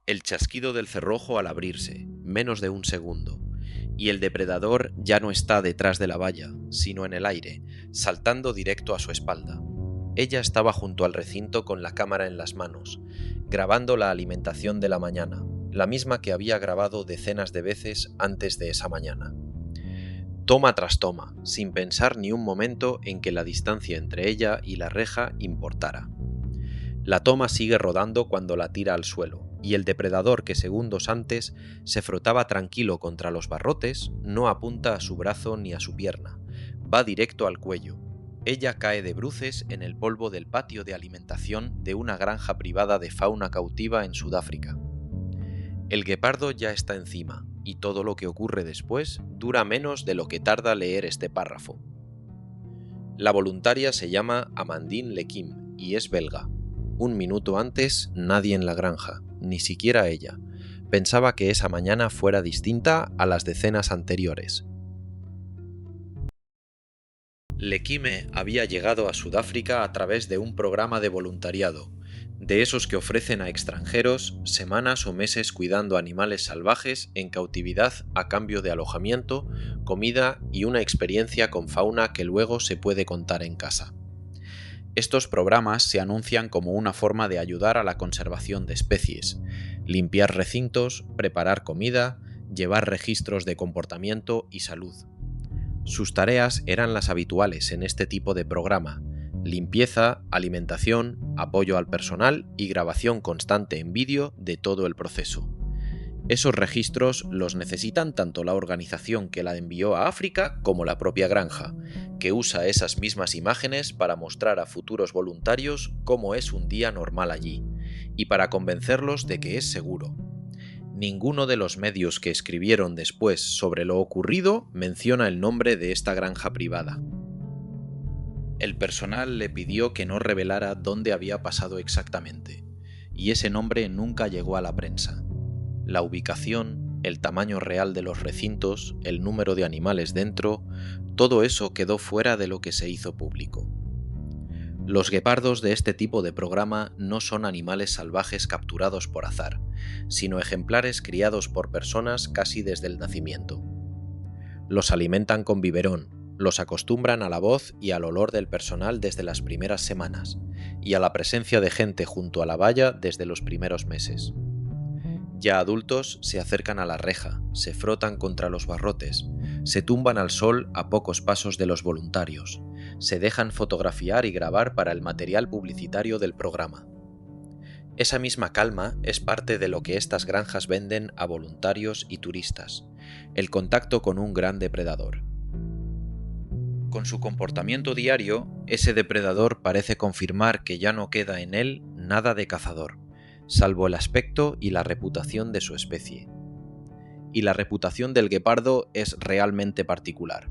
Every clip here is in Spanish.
El chasquido del cerrojo al abrirse, menos de un segundo, y el depredador ya no está detrás de la valla, sino en el aire, saltando directo a su espalda. Ella estaba junto al recinto con la cámara en las manos, grabando la alimentación de la mañana, la misma que había grabado decenas de veces antes de esa mañana. Toma tras toma, sin pensar ni un momento en que la distancia entre ella y la reja importara. La toma sigue rodando cuando la tira al suelo, y el depredador que segundos antes se frotaba tranquilo contra los barrotes no apunta a su brazo ni a su pierna, va directo al cuello. Ella cae de bruces en el polvo del patio de alimentación de una granja privada de fauna cautiva en Sudáfrica. El guepardo ya está encima, y todo lo que ocurre después dura menos de lo que tarda leer este párrafo. La voluntaria se llama Amandine Lequim y es belga. Un minuto antes, nadie en la granja, ni siquiera ella, pensaba que esa mañana fuera distinta a las decenas anteriores. Lequime había llegado a Sudáfrica a través de un programa de voluntariado, de esos que ofrecen a extranjeros semanas o meses cuidando animales salvajes en cautividad a cambio de alojamiento, comida y una experiencia con fauna que luego se puede contar en casa. Estos programas se anuncian como una forma de ayudar a la conservación de especies, limpiar recintos, preparar comida, llevar registros de comportamiento y salud. Sus tareas eran las habituales en este tipo de programa: limpieza, alimentación, apoyo al personal y grabación constante en vídeo de todo el proceso. Esos registros los necesitan tanto la organización que la envió a África como la propia granja, que usa esas mismas imágenes para mostrar a futuros voluntarios cómo es un día normal allí, y para convencerlos de que es seguro. Ninguno de los medios que escribieron después sobre lo ocurrido menciona el nombre de esta granja privada. El personal le pidió que no revelara dónde había pasado exactamente, y ese nombre nunca llegó a la prensa. La ubicación, el tamaño real de los recintos, el número de animales dentro, todo eso quedó fuera de lo que se hizo público. Los guepardos de este tipo de programa no son animales salvajes capturados por azar, sino ejemplares criados por personas casi desde el nacimiento. Los alimentan con biberón, los acostumbran a la voz y al olor del personal desde las primeras semanas, y a la presencia de gente junto a la valla desde los primeros meses. Ya adultos se acercan a la reja, se frotan contra los barrotes, se tumban al sol a pocos pasos de los voluntarios, se dejan fotografiar y grabar para el material publicitario del programa. Esa misma calma es parte de lo que estas granjas venden a voluntarios y turistas: el contacto con un gran depredador. Con su comportamiento diario, ese depredador parece confirmar que ya no queda en él nada de cazador, salvo el aspecto y la reputación de su especie. Y la reputación del guepardo es realmente particular.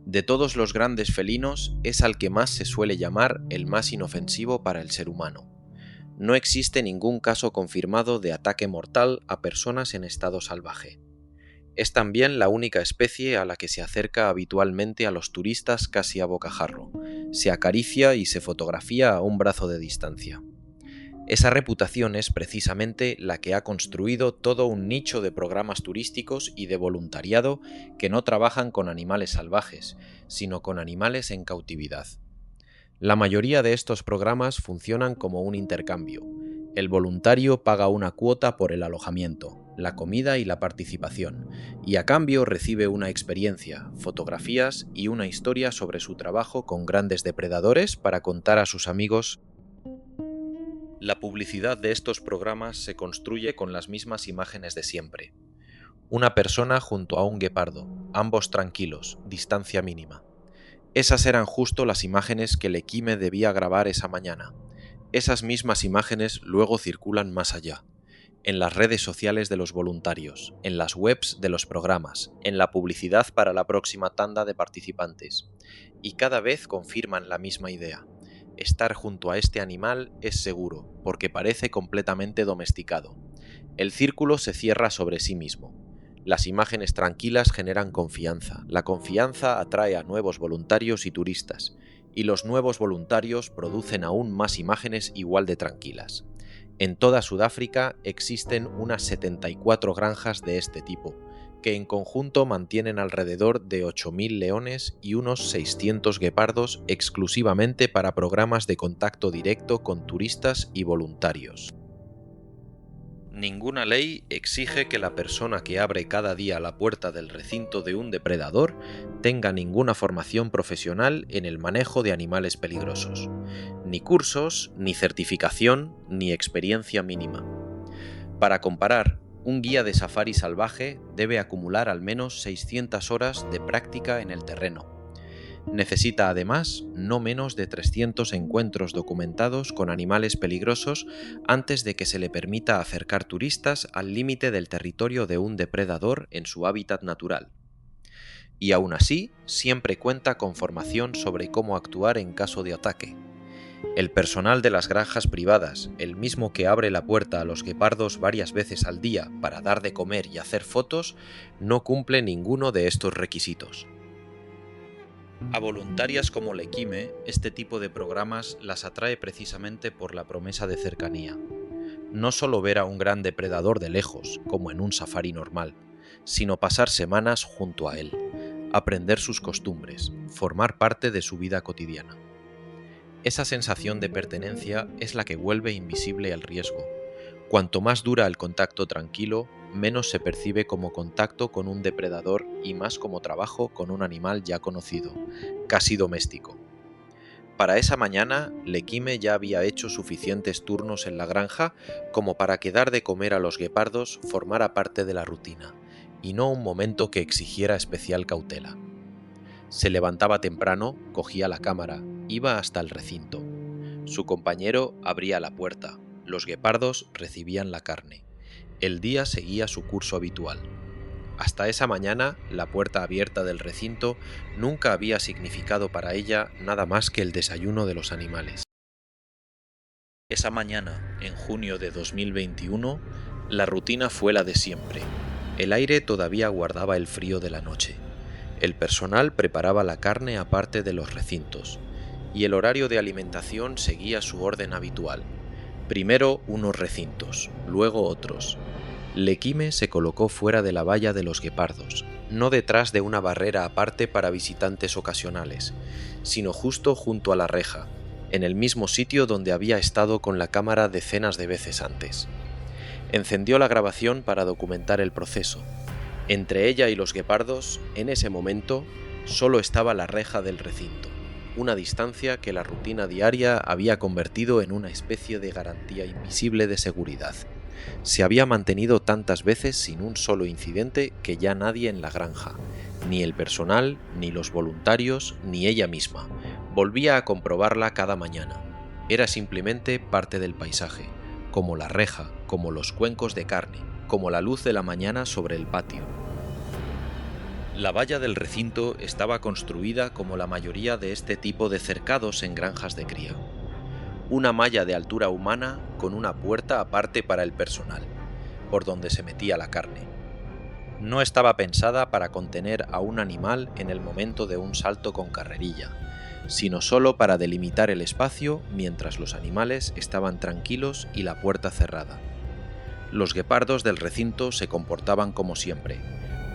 De todos los grandes felinos, es al que más se suele llamar el más inofensivo para el ser humano. No existe ningún caso confirmado de ataque mortal a personas en estado salvaje. Es también la única especie a la que se acerca habitualmente a los turistas casi a bocajarro, se acaricia y se fotografía a un brazo de distancia. Esa reputación es precisamente la que ha construido todo un nicho de programas turísticos y de voluntariado que no trabajan con animales salvajes, sino con animales en cautividad. La mayoría de estos programas funcionan como un intercambio. El voluntario paga una cuota por el alojamiento, la comida y la participación, y a cambio recibe una experiencia, fotografías y una historia sobre su trabajo con grandes depredadores para contar a sus amigos. La publicidad de estos programas se construye con las mismas imágenes de siempre. Una persona junto a un guepardo, ambos tranquilos, distancia mínima. Esas eran justo las imágenes que Lequime debía grabar esa mañana. Esas mismas imágenes luego circulan más allá, en las redes sociales de los voluntarios, en las webs de los programas, en la publicidad para la próxima tanda de participantes, y cada vez confirman la misma idea. Estar junto a este animal es seguro, porque parece completamente domesticado. El círculo se cierra sobre sí mismo. Las imágenes tranquilas generan confianza, la confianza atrae a nuevos voluntarios y turistas, y los nuevos voluntarios producen aún más imágenes igual de tranquilas. En toda Sudáfrica existen unas 74 granjas de este tipo, que en conjunto mantienen alrededor de 8.000 leones y unos 600 guepardos exclusivamente para programas de contacto directo con turistas y voluntarios. Ninguna ley exige que la persona que abre cada día la puerta del recinto de un depredador tenga ninguna formación profesional en el manejo de animales peligrosos, ni cursos, ni certificación, ni experiencia mínima. Para comparar, un guía de safari salvaje debe acumular al menos 600 horas de práctica en el terreno. Necesita además no menos de 300 encuentros documentados con animales peligrosos antes de que se le permita acercar turistas al límite del territorio de un depredador en su hábitat natural. Y aún así, siempre cuenta con formación sobre cómo actuar en caso de ataque. El personal de las granjas privadas, el mismo que abre la puerta a los guepardos varias veces al día para dar de comer y hacer fotos, no cumple ninguno de estos requisitos. A voluntarias como Lekime, este tipo de programas las atrae precisamente por la promesa de cercanía. No solo ver a un gran depredador de lejos, como en un safari normal, sino pasar semanas junto a él, aprender sus costumbres, formar parte de su vida cotidiana. Esa sensación de pertenencia es la que vuelve invisible el riesgo. Cuanto más dura el contacto tranquilo, menos se percibe como contacto con un depredador y más como trabajo con un animal ya conocido, casi doméstico. Para esa mañana, Lekime ya había hecho suficientes turnos en la granja como para que dar de comer a los guepardos formara parte de la rutina, y no un momento que exigiera especial cautela. Se levantaba temprano, cogía la cámara, iba hasta el recinto. Su compañero abría la puerta, los guepardos recibían la carne. El día seguía su curso habitual. Hasta esa mañana, la puerta abierta del recinto nunca había significado para ella nada más que el desayuno de los animales. Esa mañana, en junio de 2021, la rutina fue la de siempre. El aire todavía guardaba el frío de la noche. El personal preparaba la carne aparte de los recintos, y el horario de alimentación seguía su orden habitual. Primero unos recintos, luego otros. Lekime se colocó fuera de la valla de los guepardos, no detrás de una barrera aparte para visitantes ocasionales, sino justo junto a la reja, en el mismo sitio donde había estado con la cámara decenas de veces antes. Encendió la grabación para documentar el proceso. Entre ella y los guepardos, en ese momento, solo estaba la reja del recinto, una distancia que la rutina diaria había convertido en una especie de garantía invisible de seguridad. Se había mantenido tantas veces sin un solo incidente que ya nadie en la granja, ni el personal, ni los voluntarios, ni ella misma, volvía a comprobarla cada mañana. Era simplemente parte del paisaje, como la reja, como los cuencos de carne, como la luz de la mañana sobre el patio. La valla del recinto estaba construida como la mayoría de este tipo de cercados en granjas de cría. Una malla de altura humana con una puerta aparte para el personal, por donde se metía la carne. No estaba pensada para contener a un animal en el momento de un salto con carrerilla, sino solo para delimitar el espacio mientras los animales estaban tranquilos y la puerta cerrada. Los guepardos del recinto se comportaban como siempre,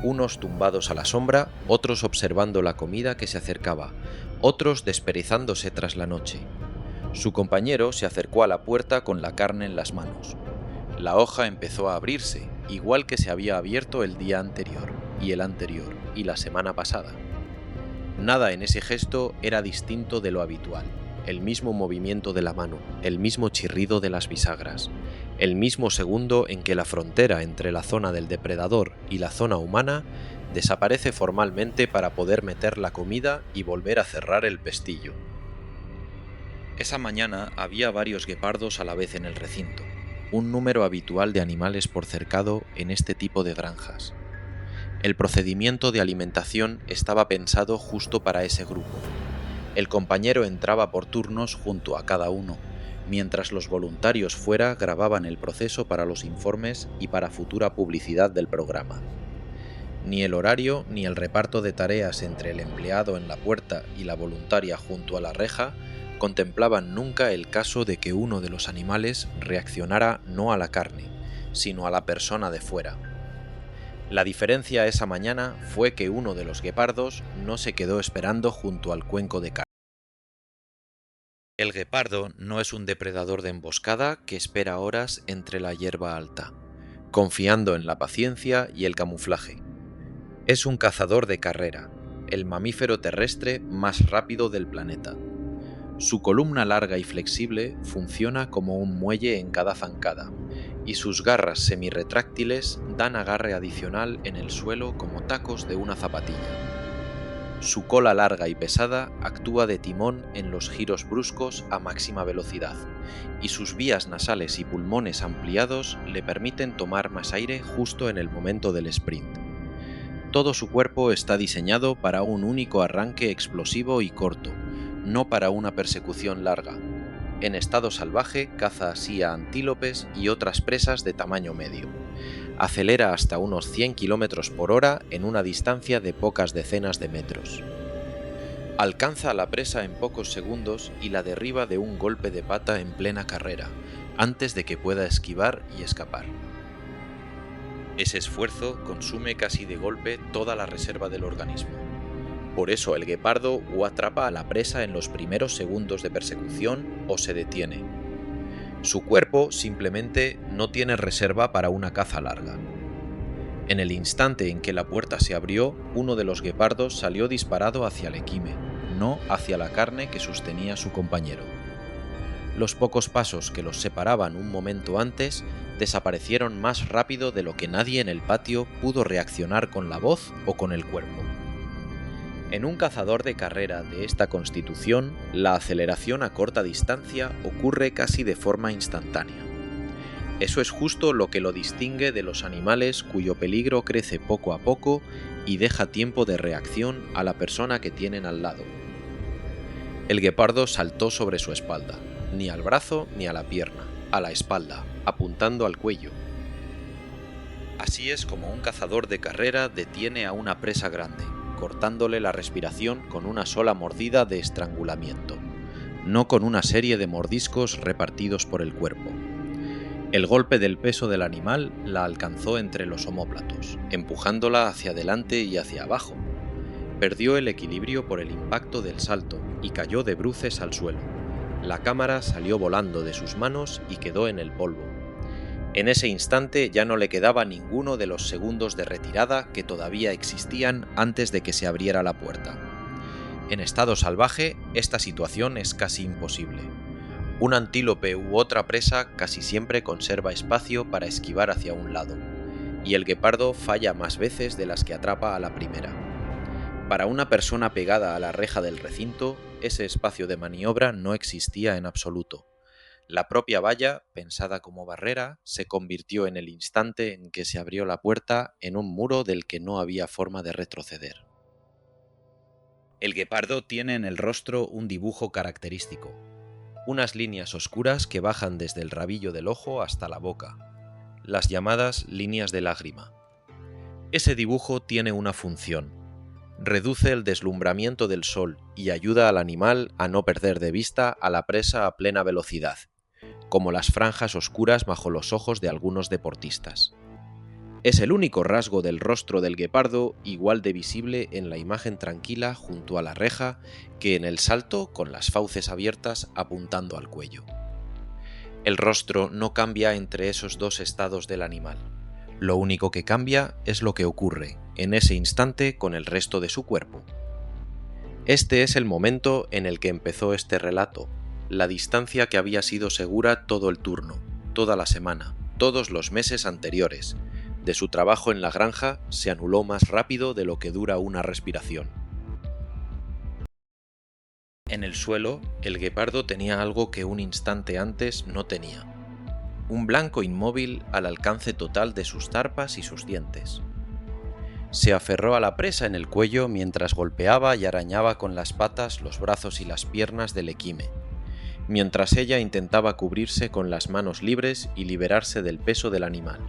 unos tumbados a la sombra, otros observando la comida que se acercaba, otros desperizándose tras la noche. Su compañero se acercó a la puerta con la carne en las manos. La hoja empezó a abrirse, igual que se había abierto el día anterior, y el anterior, y la semana pasada. Nada en ese gesto era distinto de lo habitual. El mismo movimiento de la mano, el mismo chirrido de las bisagras, el mismo segundo en que la frontera entre la zona del depredador y la zona humana desaparece formalmente para poder meter la comida y volver a cerrar el pestillo. Esa mañana había varios guepardos a la vez en el recinto, un número habitual de animales por cercado en este tipo de granjas. El procedimiento de alimentación estaba pensado justo para ese grupo. El compañero entraba por turnos junto a cada uno, mientras los voluntarios fuera grababan el proceso para los informes y para futura publicidad del programa. Ni el horario ni el reparto de tareas entre el empleado en la puerta y la voluntaria junto a la reja contemplaban nunca el caso de que uno de los animales reaccionara no a la carne, sino a la persona de fuera. La diferencia esa mañana fue que uno de los guepardos no se quedó esperando junto al cuenco de carne. El guepardo no es un depredador de emboscada que espera horas entre la hierba alta, confiando en la paciencia y el camuflaje. Es un cazador de carrera, el mamífero terrestre más rápido del planeta. Su columna larga y flexible funciona como un muelle en cada zancada, y sus garras semirretráctiles dan agarre adicional en el suelo como tacos de una zapatilla. Su cola larga y pesada actúa de timón en los giros bruscos a máxima velocidad, y sus vías nasales y pulmones ampliados le permiten tomar más aire justo en el momento del sprint. Todo su cuerpo está diseñado para un único arranque explosivo y corto, no para una persecución larga. En estado salvaje caza así a antílopes y otras presas de tamaño medio. Acelera hasta unos 100 km por hora en una distancia de pocas decenas de metros. Alcanza a la presa en pocos segundos y la derriba de un golpe de pata en plena carrera, antes de que pueda esquivar y escapar. Ese esfuerzo consume casi de golpe toda la reserva del organismo. Por eso el guepardo o atrapa a la presa en los primeros segundos de persecución o se detiene. Su cuerpo simplemente no tiene reserva para una caza larga. En el instante en que la puerta se abrió, uno de los guepardos salió disparado hacia el equime, no hacia la carne que sostenía su compañero. Los pocos pasos que los separaban un momento antes desaparecieron más rápido de lo que nadie en el patio pudo reaccionar con la voz o con el cuerpo. En un cazador de carrera de esta constitución, la aceleración a corta distancia ocurre casi de forma instantánea. Eso es justo lo que lo distingue de los animales cuyo peligro crece poco a poco y deja tiempo de reacción a la persona que tienen al lado. El guepardo saltó sobre su espalda, ni al brazo ni a la pierna, a la espalda, apuntando al cuello. Así es como un cazador de carrera detiene a una presa grande, cortándole la respiración con una sola mordida de estrangulamiento, no con una serie de mordiscos repartidos por el cuerpo. El golpe del peso del animal la alcanzó entre los omóplatos, empujándola hacia adelante y hacia abajo. Perdió el equilibrio por el impacto del salto y cayó de bruces al suelo. La cámara salió volando de sus manos y quedó en el polvo. En ese instante ya no le quedaba ninguno de los segundos de retirada que todavía existían antes de que se abriera la puerta. En estado salvaje, esta situación es casi imposible. Un antílope u otra presa casi siempre conserva espacio para esquivar hacia un lado, y el guepardo falla más veces de las que atrapa a la primera. Para una persona pegada a la reja del recinto, ese espacio de maniobra no existía en absoluto. La propia valla, pensada como barrera, se convirtió en el instante en que se abrió la puerta en un muro del que no había forma de retroceder. El guepardo tiene en el rostro un dibujo característico, unas líneas oscuras que bajan desde el rabillo del ojo hasta la boca, las llamadas líneas de lágrima. Ese dibujo tiene una función: reduce el deslumbramiento del sol y ayuda al animal a no perder de vista a la presa a plena velocidad, como las franjas oscuras bajo los ojos de algunos deportistas. Es el único rasgo del rostro del guepardo igual de visible en la imagen tranquila junto a la reja que en el salto con las fauces abiertas apuntando al cuello. El rostro no cambia entre esos dos estados del animal. Lo único que cambia es lo que ocurre en ese instante con el resto de su cuerpo. Este es el momento en el que empezó este relato, la distancia que había sido segura todo el turno, toda la semana, todos los meses anteriores. De su trabajo en la granja se anuló más rápido de lo que dura una respiración. En el suelo, el guepardo tenía algo que un instante antes no tenía: un blanco inmóvil al alcance total de sus zarpas y sus dientes. Se aferró a la presa en el cuello mientras golpeaba y arañaba con las patas los brazos y las piernas del equime, mientras ella intentaba cubrirse con las manos libres y liberarse del peso del animal.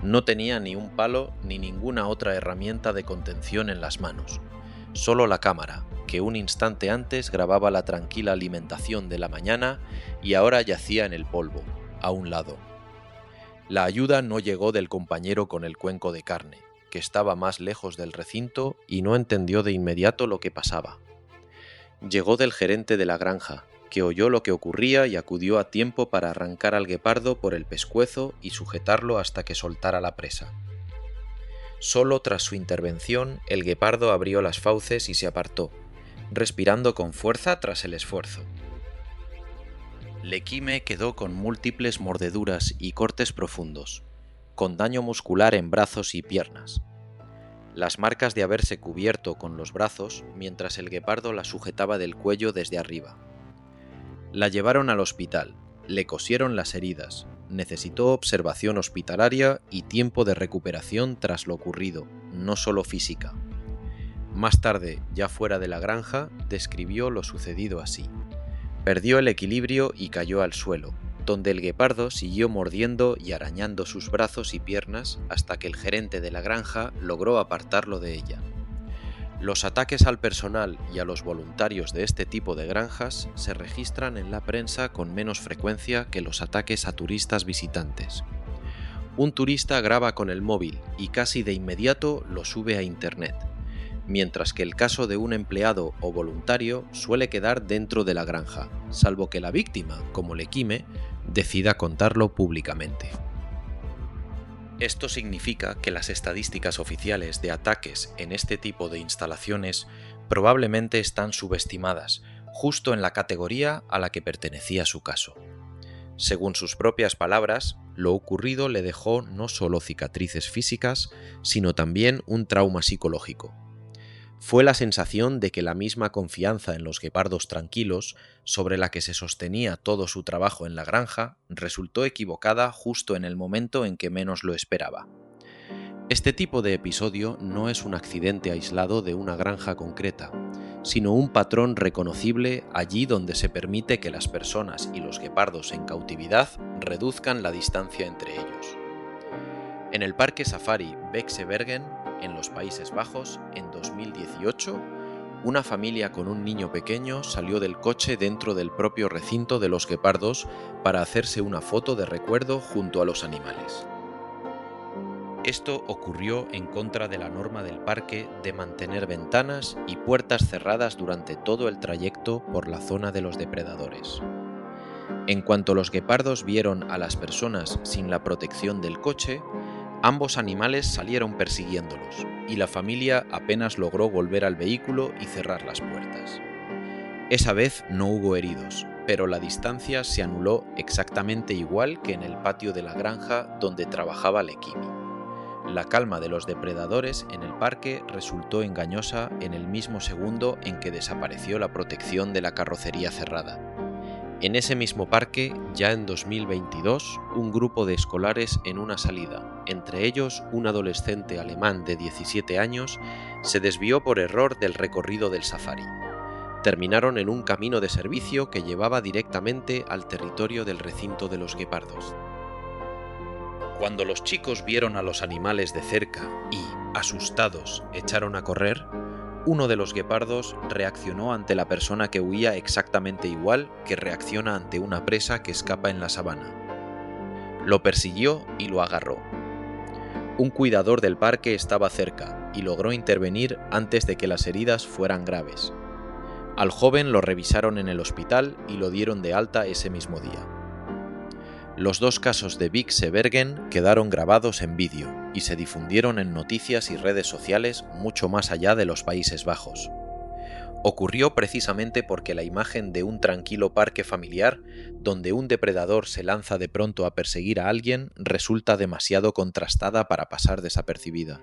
No tenía ni un palo ni ninguna otra herramienta de contención en las manos. solo la cámara, que un instante antes grababa la tranquila alimentación de la mañana y ahora yacía en el polvo, a un lado. La ayuda no llegó del compañero con el cuenco de carne, que estaba más lejos del recinto y no entendió de inmediato lo que pasaba. Llegó del gerente de la granja, que oyó lo que ocurría y acudió a tiempo para arrancar al guepardo por el pescuezo y sujetarlo hasta que soltara la presa. Solo tras su intervención, el guepardo abrió las fauces y se apartó, respirando con fuerza tras el esfuerzo. Lekime quedó con múltiples mordeduras y cortes profundos, con daño muscular en brazos y piernas. Las marcas de haberse cubierto con los brazos mientras el guepardo la sujetaba del cuello desde arriba. La llevaron al hospital, le cosieron las heridas, necesitó observación hospitalaria y tiempo de recuperación tras lo ocurrido, no solo física. Más tarde, ya fuera de la granja, describió lo sucedido así. Perdió el equilibrio y cayó al suelo, donde el guepardo siguió mordiendo y arañando sus brazos y piernas hasta que el gerente de la granja logró apartarlo de ella. Los ataques al personal y a los voluntarios de este tipo de granjas se registran en la prensa con menos frecuencia que los ataques a turistas visitantes. Un turista graba con el móvil y casi de inmediato lo sube a internet, mientras que el caso de un empleado o voluntario suele quedar dentro de la granja, salvo que la víctima, como Lekime, decida contarlo públicamente. Esto significa que las estadísticas oficiales de ataques en este tipo de instalaciones probablemente están subestimadas, justo en la categoría a la que pertenecía su caso. Según sus propias palabras, lo ocurrido le dejó no solo cicatrices físicas, sino también un trauma psicológico. Fue la sensación de que la misma confianza en los guepardos tranquilos, sobre la que se sostenía todo su trabajo en la granja, resultó equivocada justo en el momento en que menos lo esperaba. Este tipo de episodio no es un accidente aislado de una granja concreta, sino un patrón reconocible allí donde se permite que las personas y los guepardos en cautividad reduzcan la distancia entre ellos. En el parque safari Beekse Bergen, en los Países Bajos, en 2018, una familia con un niño pequeño salió del coche dentro del propio recinto de los guepardos para hacerse una foto de recuerdo junto a los animales. Esto ocurrió en contra de la norma del parque de mantener ventanas y puertas cerradas durante todo el trayecto por la zona de los depredadores. En cuanto los guepardos vieron a las personas sin la protección del coche, ambos animales salieron persiguiéndolos, y la familia apenas logró volver al vehículo y cerrar las puertas. Esa vez no hubo heridos, pero la distancia se anuló exactamente igual que en el patio de la granja donde trabajaba Lekime. La calma de los depredadores en el parque resultó engañosa en el mismo segundo en que desapareció la protección de la carrocería cerrada. En ese mismo parque, ya en 2022, un grupo de escolares en una salida, entre ellos un adolescente alemán de 17 años, se desvió por error del recorrido del safari. Terminaron en un camino de servicio que llevaba directamente al territorio del recinto de los guepardos. Cuando los chicos vieron a los animales de cerca y, asustados, echaron a correr, uno de los guepardos reaccionó ante la persona que huía exactamente igual que reacciona ante una presa que escapa en la sabana. Lo persiguió y lo agarró. Un cuidador del parque estaba cerca y logró intervenir antes de que las heridas fueran graves. Al joven lo revisaron en el hospital y lo dieron de alta ese mismo día. Los dos casos de Beekse Bergen quedaron grabados en vídeo y se difundieron en noticias y redes sociales mucho más allá de los Países Bajos. Ocurrió precisamente porque la imagen de un tranquilo parque familiar, donde un depredador se lanza de pronto a perseguir a alguien, resulta demasiado contrastada para pasar desapercibida.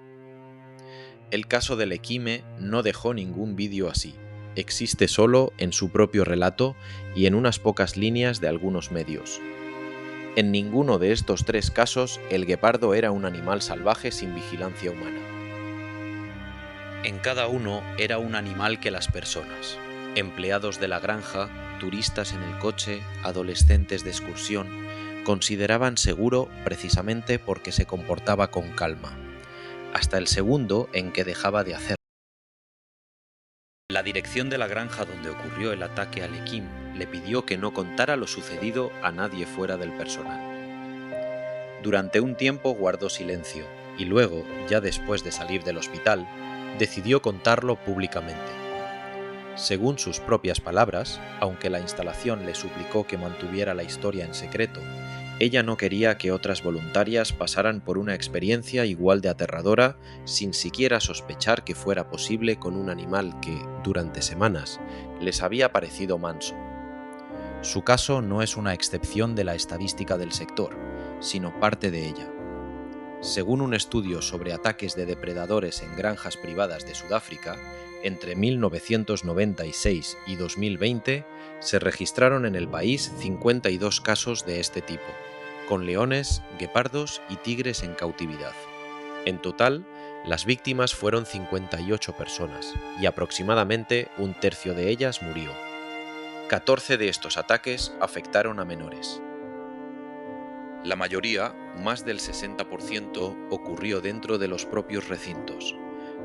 El caso de Lekime no dejó ningún vídeo así. Existe solo en su propio relato y en unas pocas líneas de algunos medios. En ninguno de estos tres casos el guepardo era un animal salvaje sin vigilancia humana. En cada uno era un animal que las personas, empleados de la granja, turistas en el coche, adolescentes de excursión, consideraban seguro precisamente porque se comportaba con calma, hasta el segundo en que dejaba de hacerlo. La dirección de la granja donde ocurrió el ataque a Alekhine le pidió que no contara lo sucedido a nadie fuera del personal. Durante un tiempo guardó silencio y luego, ya después de salir del hospital, decidió contarlo públicamente. Según sus propias palabras, aunque la instalación le suplicó que mantuviera la historia en secreto, ella no quería que otras voluntarias pasaran por una experiencia igual de aterradora sin siquiera sospechar que fuera posible con un animal que, durante semanas, les había parecido manso. Su caso no es una excepción de la estadística del sector, sino parte de ella. Según un estudio sobre ataques de depredadores en granjas privadas de Sudáfrica, entre 1996 y 2020 se registraron en el país 52 casos de este tipo, con leones, guepardos y tigres en cautividad. En total, las víctimas fueron 58 personas y aproximadamente un tercio de ellas murió. 14 de estos ataques afectaron a menores. La mayoría, más del 60%, ocurrió dentro de los propios recintos,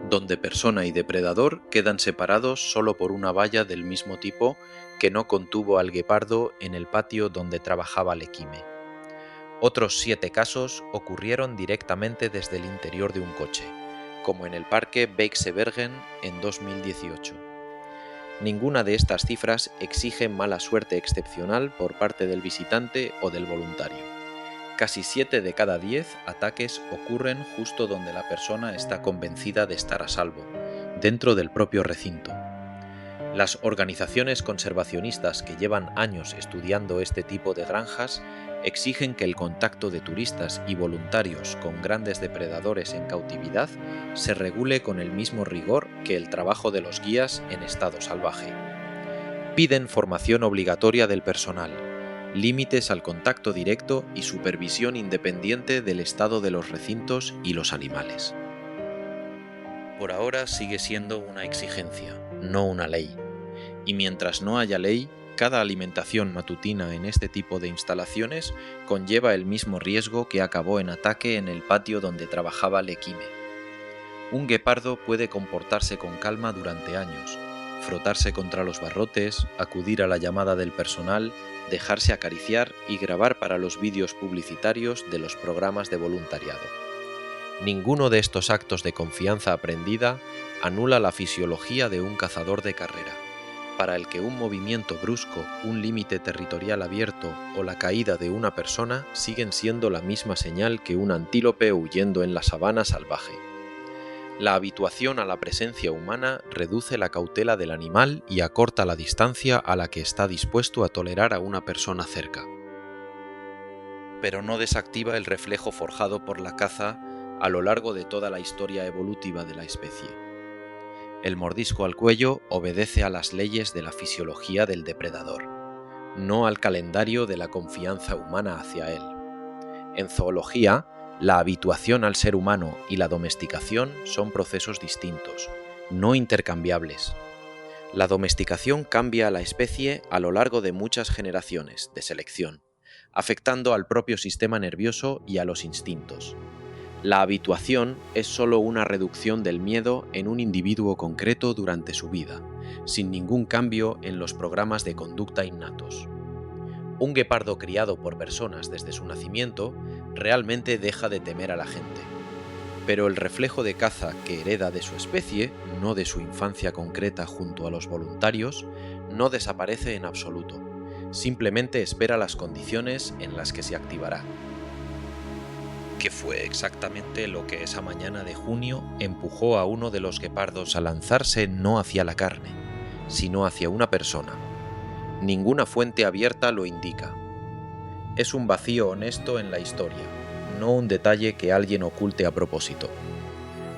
donde persona y depredador quedan separados solo por una valla del mismo tipo que no contuvo al guepardo en el patio donde trabajaba Alekhine. Otros 7 casos ocurrieron directamente desde el interior de un coche, como en el parque Beiksbergen en 2018. Ninguna de estas cifras exige mala suerte excepcional por parte del visitante o del voluntario. Casi 7 de cada 10 ataques ocurren justo donde la persona está convencida de estar a salvo, dentro del propio recinto. Las organizaciones conservacionistas que llevan años estudiando este tipo de granjas exigen que el contacto de turistas y voluntarios con grandes depredadores en cautividad se regule con el mismo rigor que el trabajo de los guías en estado salvaje. Piden formación obligatoria del personal, límites al contacto directo y supervisión independiente del estado de los recintos y los animales. Por ahora sigue siendo una exigencia, no una ley. Y mientras no haya ley, cada alimentación matutina en este tipo de instalaciones conlleva el mismo riesgo que acabó en ataque en el patio donde trabajaba Alekhine. Un guepardo puede comportarse con calma durante años, frotarse contra los barrotes, acudir a la llamada del personal, dejarse acariciar y grabar para los vídeos publicitarios de los programas de voluntariado. Ninguno de estos actos de confianza aprendida anula la fisiología de un cazador de carrera, para el que un movimiento brusco, un límite territorial abierto o la caída de una persona siguen siendo la misma señal que un antílope huyendo en la sabana salvaje. La habituación a la presencia humana reduce la cautela del animal y acorta la distancia a la que está dispuesto a tolerar a una persona cerca. Pero no desactiva el reflejo forjado por la caza a lo largo de toda la historia evolutiva de la especie. El mordisco al cuello obedece a las leyes de la fisiología del depredador, no al calendario de la confianza humana hacia él. En zoología, la habituación al ser humano y la domesticación son procesos distintos, no intercambiables. La domesticación cambia a la especie a lo largo de muchas generaciones de selección, afectando al propio sistema nervioso y a los instintos. La habituación es solo una reducción del miedo en un individuo concreto durante su vida, sin ningún cambio en los programas de conducta innatos. Un guepardo criado por personas desde su nacimiento realmente deja de temer a la gente, pero el reflejo de caza que hereda de su especie, no de su infancia concreta junto a los voluntarios, no desaparece en absoluto, simplemente espera las condiciones en las que se activará. Que fue exactamente lo que esa mañana de junio empujó a uno de los guepardos a lanzarse no hacia la carne, sino hacia una persona. Ninguna fuente abierta lo indica. Es un vacío honesto en la historia, no un detalle que alguien oculte a propósito.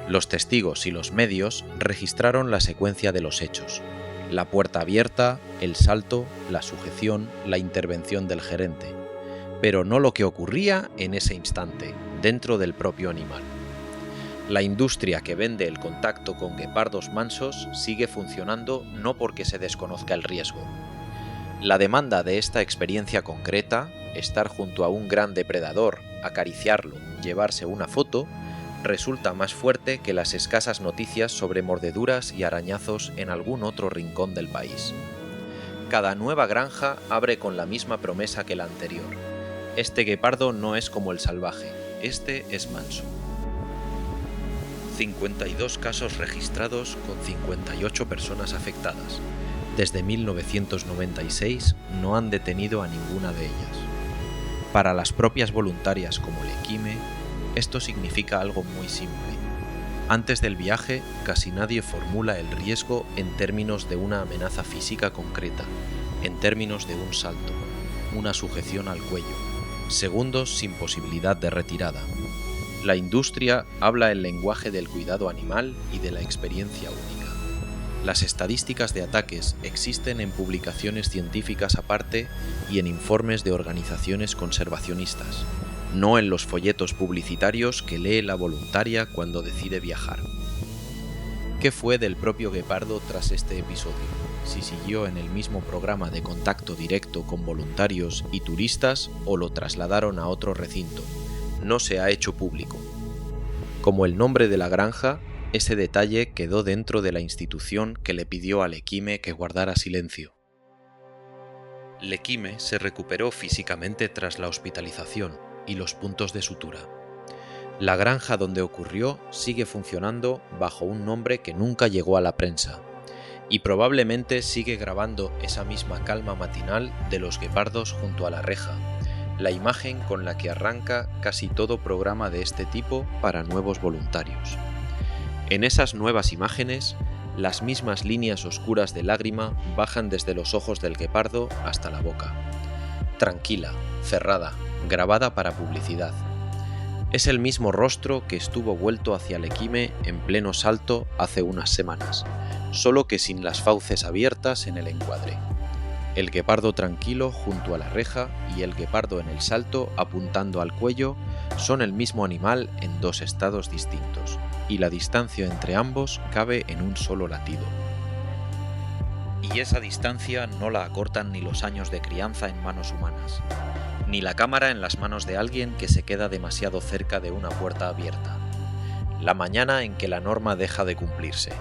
Los testigos y los medios registraron la secuencia de los hechos: la puerta abierta, el salto, la sujeción, la intervención del gerente, pero no lo que ocurría en ese instante, dentro del propio animal. La industria que vende el contacto con guepardos mansos sigue funcionando no porque se desconozca el riesgo. La demanda de esta experiencia concreta, estar junto a un gran depredador, acariciarlo, llevarse una foto, resulta más fuerte que las escasas noticias sobre mordeduras y arañazos en algún otro rincón del país. Cada nueva granja abre con la misma promesa que la anterior. Este guepardo no es como el salvaje, este es manso. 52 casos registrados con 58 personas afectadas. Desde 1996 no han detenido a ninguna de ellas. Para las propias voluntarias como Lequime, esto significa algo muy simple. Antes del viaje, casi nadie formula el riesgo en términos de una amenaza física concreta, en términos de un salto, una sujeción al cuello, segundos sin posibilidad de retirada. La industria habla el lenguaje del cuidado animal y de la experiencia única. Las estadísticas de ataques existen en publicaciones científicas aparte y en informes de organizaciones conservacionistas, no en los folletos publicitarios que lee la voluntaria cuando decide viajar. ¿Qué fue del propio guepardo tras este episodio? Si siguió en el mismo programa de contacto directo con voluntarios y turistas o lo trasladaron a otro recinto. No se ha hecho público. Como el nombre de la granja, ese detalle quedó dentro de la institución que le pidió a Lequime que guardara silencio. Lequime se recuperó físicamente tras la hospitalización y los puntos de sutura. La granja donde ocurrió sigue funcionando bajo un nombre que nunca llegó a la prensa, y probablemente sigue grabando esa misma calma matinal de los guepardos junto a la reja, la imagen con la que arranca casi todo programa de este tipo para nuevos voluntarios. En esas nuevas imágenes, las mismas líneas oscuras de lágrima bajan desde los ojos del guepardo hasta la boca. Tranquila, cerrada, grabada para publicidad. Es el mismo rostro que estuvo vuelto hacia Lequime en pleno salto hace unas semanas, solo que sin las fauces abiertas en el encuadre. El guepardo tranquilo junto a la reja y el guepardo en el salto apuntando al cuello son el mismo animal en dos estados distintos, y la distancia entre ambos cabe en un solo latido. Y esa distancia no la acortan ni los años de crianza en manos humanas, ni la cámara en las manos de alguien que se queda demasiado cerca de una puerta abierta. La mañana en que la norma deja de cumplirse.